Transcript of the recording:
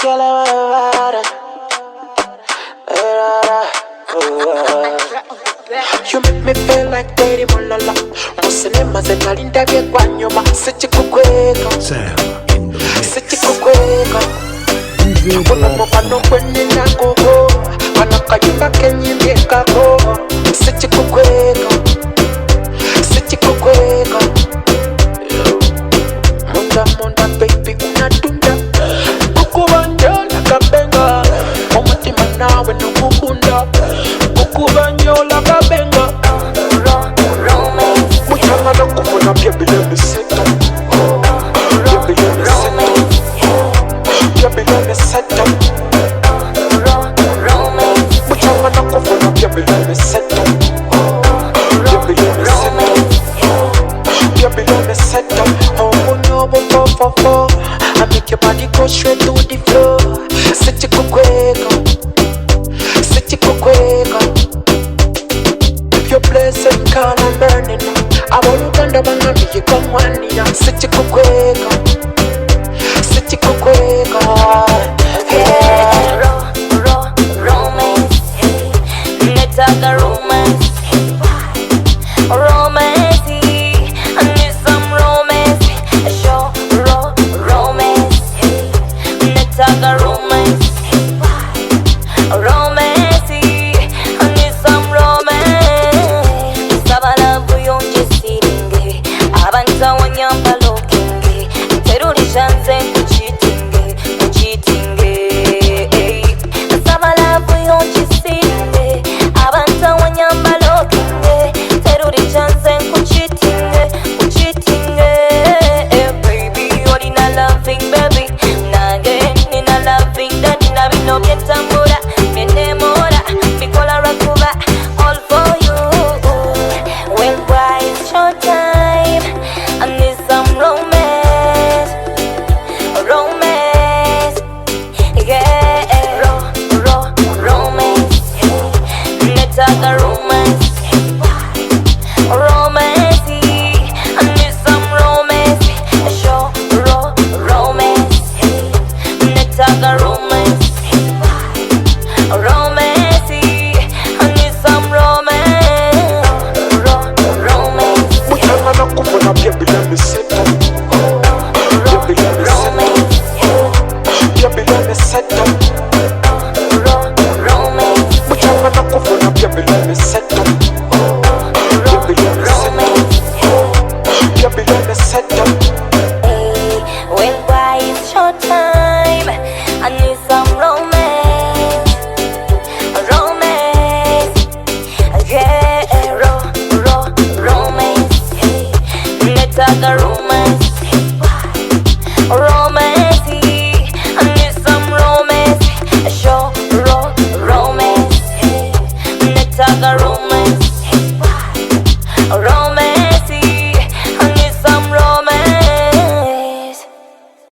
You make me feel like Daddy Mulala. Musinema zekalinda kwa nyuma. Sichikukweka sichikukweka. Kuna mopano kwenye nagogo. Wanakayuka kenye miekako. Sichikukweka sichikukweka. Munda baby unatunda. Kukubanja lakabenga. Omutima nawe nukukunda. Kukubanja lakabenga. Mutanga na kufuna baby let me set up. Baby let me set up. Baby let me set up. Mutanga na kufuna baby let me set up. Baby let me set up. Baby let me set up. I make your body go straight to the floor. Sit you kukweka, sit you kukweka. If your place and call I'm burning. I want to banda banga be you come one ya. Sit you kukweka, sit you kukweka. Hey, romance, let's talk a romance. Romance.